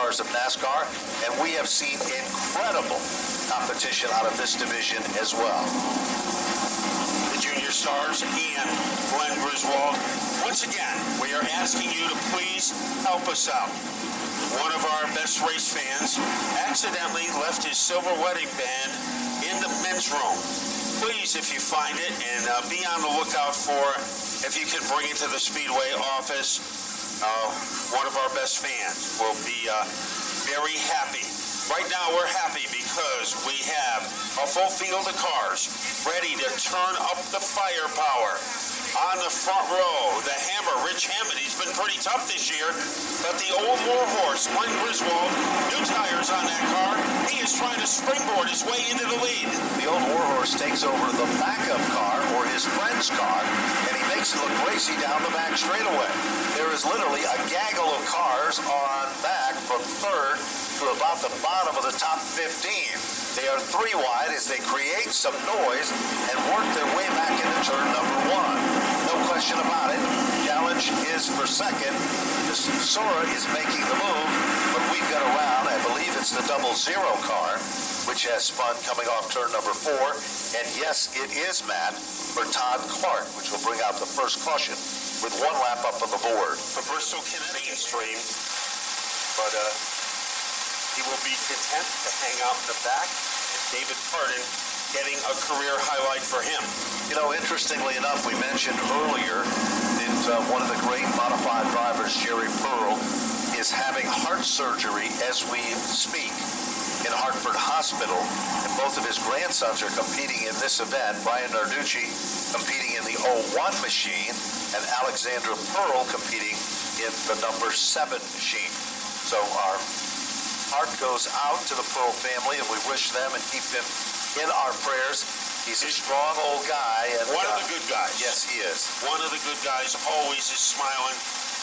stars of NASCAR, and we have seen incredible competition out of this division as well. The junior stars and Glenn Griswold. Once again, we are asking you to please help us out. One of our best race fans accidentally left his silver wedding band in the men's room. Please, if you find it, and be on the lookout for if you can bring it to the Speedway office. One of our best fans will be very happy. Right now we're happy because we have a full field of cars ready to turn up the firepower. On the front row, the Hammer, Rich Hammond. He's been pretty tough this year, but the old warhorse, Glenn Griswold, new tires on that car. He is trying to springboard his way into the lead. The old warhorse takes over the backup car, or his friend's car, and he makes it look racy down the back straightaway. There is literally a gaggle of cars on back from third to about the bottom of the top 15. They are 3 wide as they create some noise and work their way back into turn number 1. No question about it. Challenge is for second. The Sora is making the move, but we've got around, I believe it's the 00 car, which has spun coming off turn number 4. And yes, it is, Matt, for Todd Clark, which will bring out the first caution with 1 lap up on the board. For Bristol, Connecticut stream, but he will be content to hang out in the back, and David Pardon getting a career highlight for him. You know, interestingly enough, we mentioned earlier that one of the great modified drivers, Jerry Pearl, is having heart surgery as we speak in Hartford Hospital, and both of his grandsons are competing in this event. Brian Narducci competing in the 01 machine, and Alexandra Pearl competing in the number 7 machine. So our heart goes out to the Pearl family, and we wish them and keep them in our prayers. He's a strong old guy. And one of the good guys. Yes, he is. One of the good guys, always is smiling,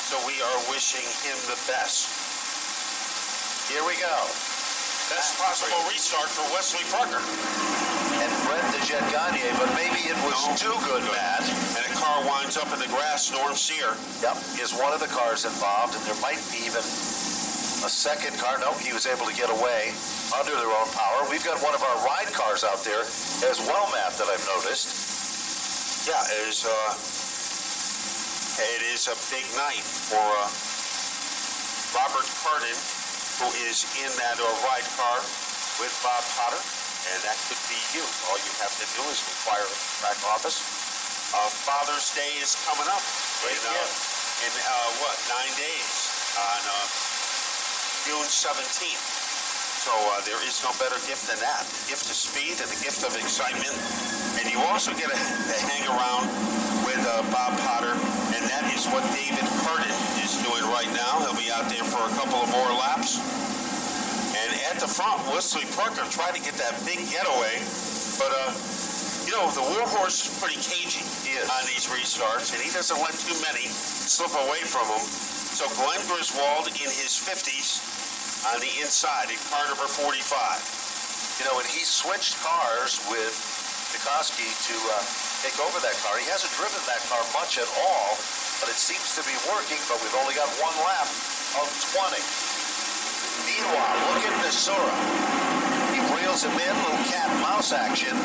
so we are wishing him the best. Here we go. Best possible restart for Wesley Parker. And Brett the Jet Gagne, but maybe it was too good, Matt. And a car winds up in the grass. Norm Sear. Yep, is one of the cars involved, and there might be even a second car. No, he was able to get away under their own power. We've got one of our ride cars out there as well, Matt, that I've noticed. Yeah, it is a big night for Robert Pardon, who is in that ride car with Bob Potter, and that could be you. All you have to do is inquire at the track office. Father's Day is coming up in 9 days on June 17th. So there is no better gift than that. The gift of speed and the gift of excitement. And you also get to hang around with Bob Potter, and that is what David Pardon is doing right now. He'll be out there for a couple of more laps. And at the front, Wesley Parker tried to get that big getaway, but you know, the warhorse is pretty cagey on these restarts, and he doesn't let too many slip away from him. So Glenn Griswold in his 50s on the inside in car number 45. You know, and he switched cars with Dukoski to take over that car. He hasn't driven that car much at all, but it seems to be working, but we've only got 1 lap of 20. Meanwhile, look at Missouri. He reels him in, little cat and mouse action,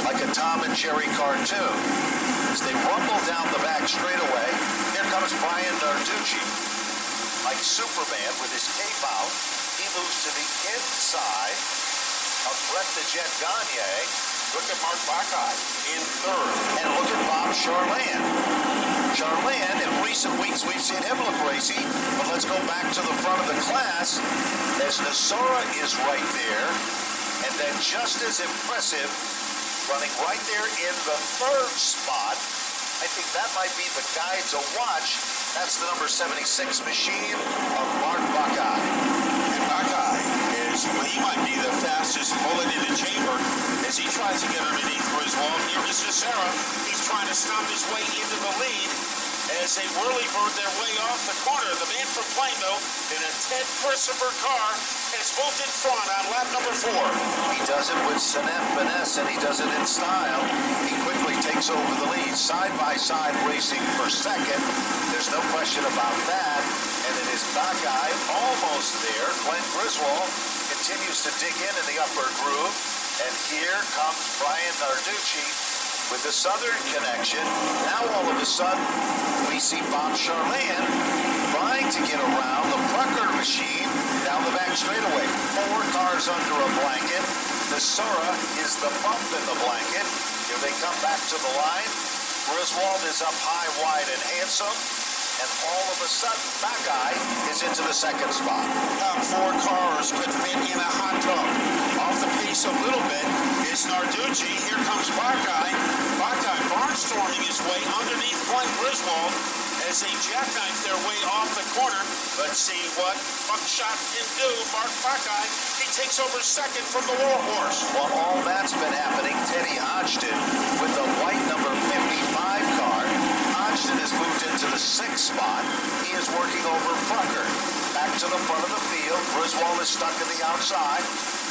like a Tom and Jerry cartoon. As they rumble down the back straightaway, here comes Brian Narducci. Like Superman with his cape out, he moves to the inside of Brett the Jet Gagne. Look at Mark Buckeye in 3rd. And look at Bob Charland. Charland, in recent weeks, we've seen him look racy, but let's go back to the front of the class as Nasora is right there, and then just as impressive, running right there in the 3rd spot. I think that might be the guy to watch. That's the number 76 machine of Mark Buckeye. And Buckeye he might be the fastest bullet in the chamber as he tries to get underneath Griswold. Here is Cesaro. He's trying to stomp his way into the lead as they whirly-bird their way off the corner. The man from Plainville in a Ted Christopher car has moved in front on lap number 4. He does it with finesse, and he does it in style. He quickly takes over the lead, side-by-side racing for second. There's no question about that. and it is Buckeye almost there. Glenn Griswold continues to dig in the upper groove, and here comes Brian Narducci with the Southern connection. Now all of a sudden, we see Bob Charland trying to get around the Brucker machine down the back straightaway. 4 cars under a blanket. Missouri is the bump in the blanket. Here they come back to the line. Griswold is up high, wide, and handsome. And all of a sudden, Buckeye is into the second spot. Top 4 cars could fit in a hot tub. Off the pace a little bit is Narducci. Here comes Buckeye. Buckeye barnstorming his way underneath Glenn Griswold as they jackknife their way off the corner. Let's see what Buckshot can do. Mark Buckeye, he takes over second from the Warhorse. While all that's been happening, Teddy Hodgson with the white number 55 car. Hodgson has moved into the 6th spot. He is working over Brucker. Back to the front of the field. Griswold is stuck in the outside.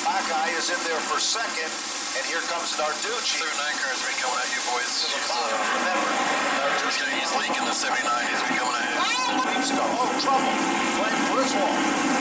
Buckeye is in there for second. And here comes Narducci. 79 cars be coming at you, boys. To the bottom. Remember, Narducci. He's leaking the 79. He's be coming at you. Oh, trouble. Glenn Griswold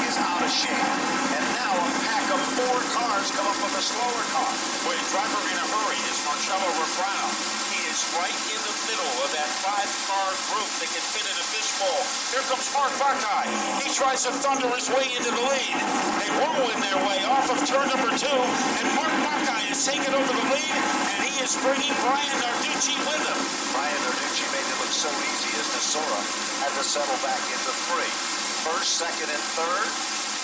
is out of shape. And now a pack of 4 cars come up with a slower car. Wait, driver in a hurry is Marcello Refrano. He is right in the middle of that 5-car group that can fit in a fishbowl. Here comes Mark Buckeye. He tries to thunder his way into the lead. They whirlwind their way off of turn number 2, and Mark Buckeye is taking over the lead, and he is bringing Brian Narducci with him. Brian Narducci made it look so easy as Nasora had to settle back into 3. First, second, and third.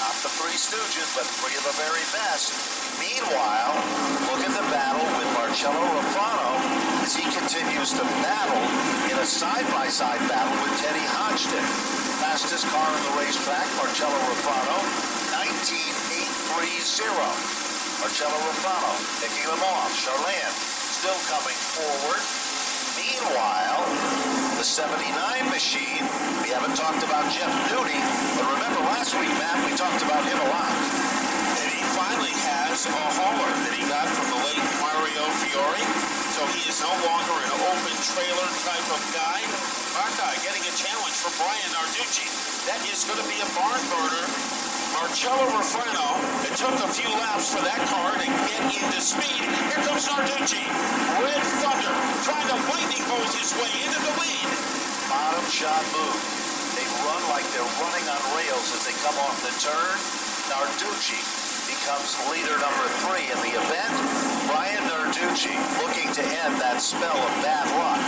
Not the 3 Stooges, but 3 of the very best. Meanwhile, look at the battle with Marcello Refrano as he continues to battle in a side-by-side battle with Teddy Hodgson. Fastest car on the racetrack, Marcello Refrano, 19.830. Marcello Refrano picking them off. Charland still coming forward. Meanwhile, the 79 machine, we haven't talked about Jeff Duty, but remember last week, Matt, we talked about him a lot. And he finally has a hauler that he got from the late Mario Fiore, so he is no longer an open trailer type of guy. Buckeye getting a challenge for Brian Narducci. That is going to be a barn burner. Marcello Refrano, it took a few laps for that car to get into speed. Here comes Narducci. Red Thunder trying to lightning bolt his way into the lead. Bottom shot move. They run like they're running on rails as they come off the turn. Narducci becomes leader number 3 in the event. Brian Narducci looking to end that spell of bad luck.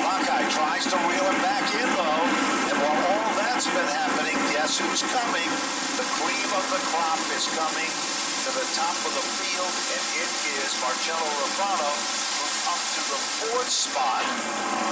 Buckeye tries to reel him back in, though. And while all that's been happening, guess who's coming? The cream of the crop is coming to the top of the field, and it is Marcello Refrano, who's up to the 4th spot.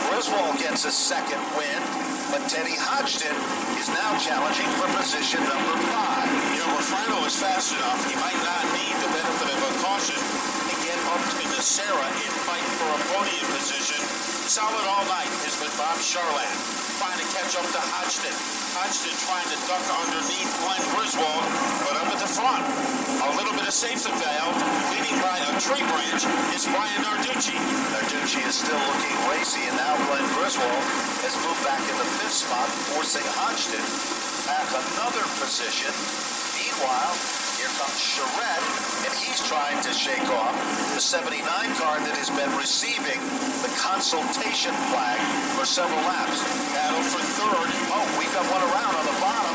Griswold gets a second win, but Teddy Hodgson is now challenging for position number 5. You know, Refrano is fast enough. He might not need the benefit of a caution to get up to the Sarah and fight for a podium position. Solid all night is with Bob Charland, trying to catch up to Hodgson. Hodgson trying to duck underneath Glenn Griswold, but up at the front, a little bit of safety valve, leading by a tree branch, is Brian Narducci. Narducci is still looking racy, and now Glenn Griswold has moved back in the 5th spot, forcing Hodgson back another position. Meanwhile, here comes Charette, and he's trying to shake off the 79 car that has been receiving the consultation flag for several laps. Battle for 3rd. Oh, we've got one around on the bottom.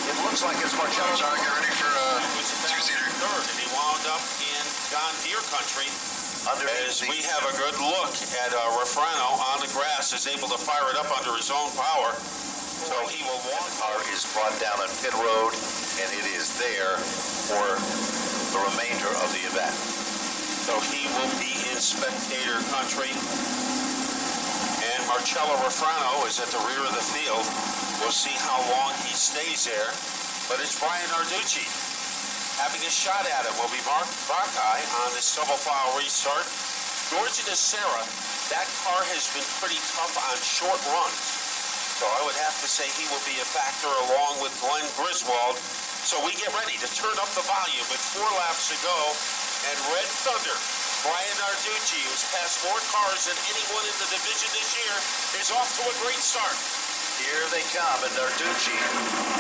It looks like it's Marcello. John, get ready for It was a battle for 3rd, and he wound up in John Deere country. As we have a good look at Refrano on the grass, is able to fire it up under his own power. So he will walk. Car is brought down on pit road, and it is there for the remainder of the event. So he will be in spectator country. And Marcello Refrano is at the rear of the field. We'll see how long he stays there. But it's Brian Narducci having a shot at him. Will be Mark Buckeye on this double file restart. George Sarah, that car has been pretty tough on short runs. So I would have to say he will be a factor along with Glenn Griswold. So we get ready to turn up the volume with 4 laps to go. And Red Thunder, Brian Narducci, who's passed more cars than anyone in the division this year, is off to a great start. Here they come, and Narducci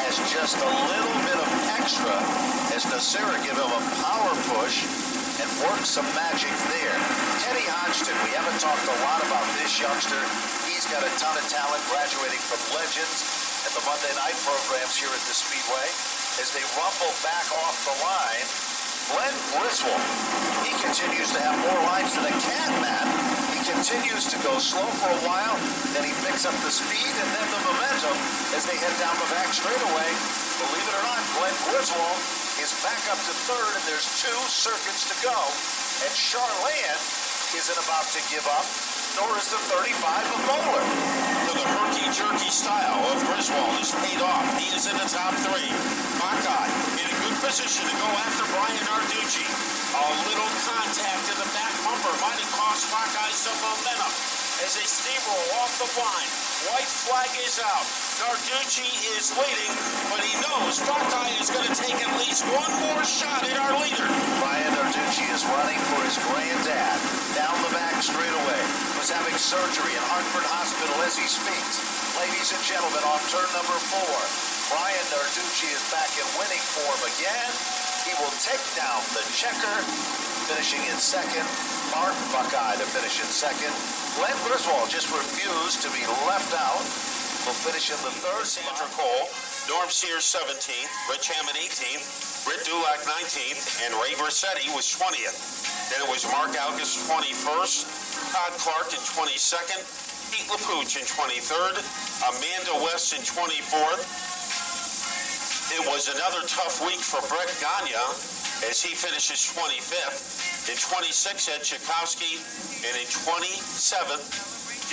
has just a little bit of extra as Nasira give him a power push and work some magic there. Teddy Hodgson, we haven't talked a lot about this youngster. He's got a ton of talent, graduating from Legends and the Monday night programs here at the Speedway. As they rumble back off the line, Glenn Griswold, he continues to have more lines than a cat, Matt. He continues to go slow for a while, then he picks up the speed and then the momentum as they head down the back straightaway. Believe it or not, Glenn Griswold is back up to third, and there's 2 circuits to go. And Charland isn't about to give up, nor is the 35 of Bowler. The herky-jerky style of Griswold is paid off. He is in the top 3. Buckeye in a good position to go after Brian Narducci. A little contact in the back bumper might have cost Buckeye some momentum as they steamroll off the line. White flag is out. Narducci is waiting, but he knows Buckeye is going to take at least one more shot at our leader. Brian Narducci is running for his granddad down the back straightaway, who's having surgery in Hartford Hospital as he speaks. Ladies and gentlemen, on turn number 4, Brian Narducci is back in winning form again. He will take down the checker, finishing in second. Mark Buckeye to finish in second. Glenn Griswold just refused to be left out. Will finish in the third. Sandra Cole, Norm Sears 17th, Rich Hammond 18th, Britt Dulac 19th, and Ray Grissetti was 20th. Then it was Mark Algus 21st, Todd Clark in 22nd, Pete LaPooch in 23rd, Amanda West in 24th. It was another tough week for Brett Gagne as he finishes 25th. In 26th, Ed Tchaikovsky, and in 27th,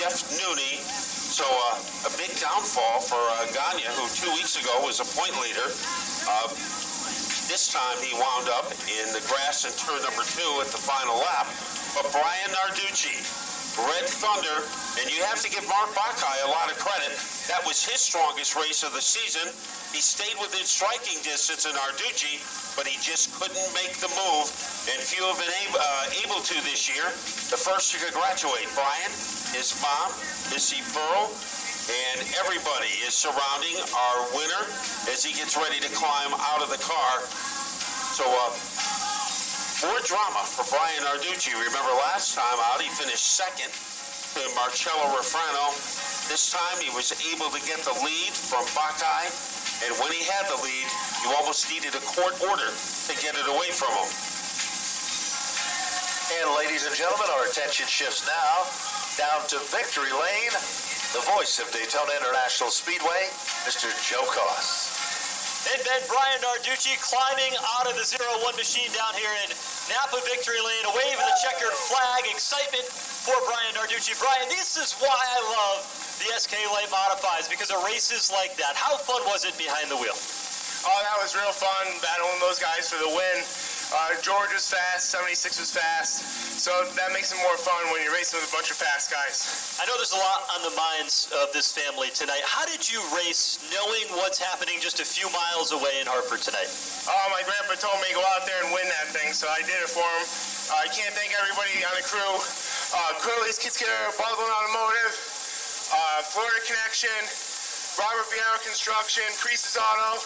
Jeff Nooney. So a big downfall for Gagne, who 2 weeks ago was a point leader. This time he wound up in the grass in turn number 2 at the final lap. But Brian Narducci, Red Thunder, and you have to give Mark Buckeye a lot of credit. That was his strongest race of the season. He stayed within striking distance in Narducci, but he just couldn't make the move, and few have been able to this year. The first to congratulate Brian, his mom, Missy Pearl, and everybody is surrounding our winner as he gets ready to climb out of the car. So, more drama for Brian Narducci. Remember last time out, he finished second to Marcello Refrano. This time he was able to get the lead from Buckeye, and when he had the lead, you almost needed a court order to get it away from him. And ladies and gentlemen, our attention shifts now down to Victory Lane. The voice of Daytona International Speedway, Mr. Joe Koss. And then Brian Narducci climbing out of the 0-1 machine down here in Napa Victory Lane. A wave of the checkered flag, excitement for Brian Narducci. Brian, this is why I love the SK Light Modifieds, because of races like that. How fun was it behind the wheel? Oh, that was real fun, battling those guys for the win. George was fast, 76 was fast, so that makes it more fun when you're racing with a bunch of fast guys. I know there's a lot on the minds of this family tonight. How did you race knowing what's happening just a few miles away in Hartford tonight? My grandpa told me to go out there and win that thing, so I did it for him. I can't thank everybody on the crew. Curly's Kids Care, Baldwin Automotive, Florida Connection, Robert Vieira Construction, Creases Auto,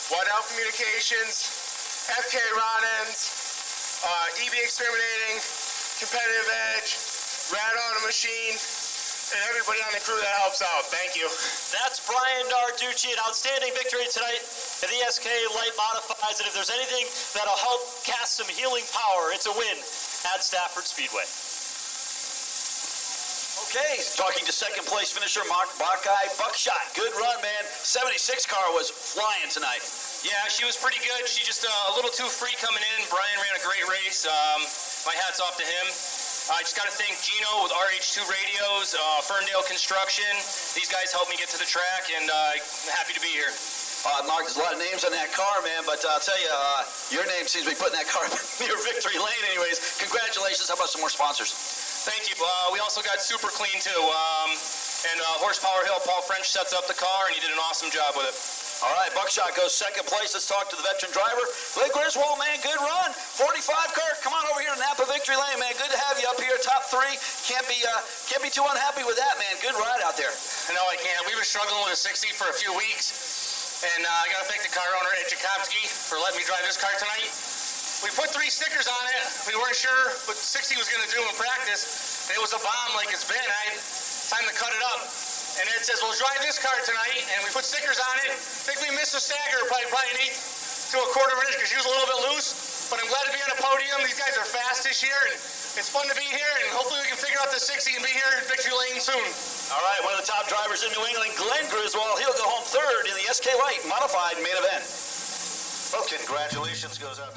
Waddell Communications, FK Ronens, EB Exterminating, Competitive Edge, Rad Auto Machine, and everybody on the crew that helps out. Thank you. That's Brian Narducci, an outstanding victory tonight at the SK Light Modifieds. And if there's anything that'll help cast some healing power, it's a win at Stafford Speedway. Okay, talking to second place finisher Mark Buckeye. Buckshot, good run, man. 76 car was flying tonight. Yeah, she was pretty good. She just a little too free coming in. Brian ran a great race. My hat's off to him. I just got to thank Gino with RH2 Radios, Ferndale Construction. These guys helped me get to the track, and I'm happy to be here. Mark, there's a lot of names on that car, man, but I'll tell you, your name seems to be putting that car near victory lane anyways. Congratulations. How about some more sponsors? Thank you. We also got Super Clean, too. And Horsepower Hill, Paul French sets up the car, and he did an awesome job with it. All right, Buckshot goes second place. Let's talk to the veteran driver. Glenn Griswold, man, good run. 45 car. Come on over here to Napa Victory Lane, man. Good to have you up here, top three. Can't be too unhappy with that, man. Good ride out there. No, I can't. We've been struggling with a 60 for a few weeks, and I got to thank the car owner, Ed Jakovsky, for letting me drive this car tonight. We put 3 stickers on it. We weren't sure what 60 was going to do in practice, and it was a bomb like it's been. I had time to cut it up. And Ed says, well, drive this car tonight, and we put stickers on it. I think we missed a stagger, probably an eighth to a quarter of an inch, because she was a little bit loose. But I'm glad to be on a podium. These guys are fast this year, and it's fun to be here, and hopefully we can figure out the 60 and be here in Victory Lane soon. All right, one of the top drivers in New England, Glenn Griswold. He'll go home third in the SK Light Modified main event. Well, congratulations goes out.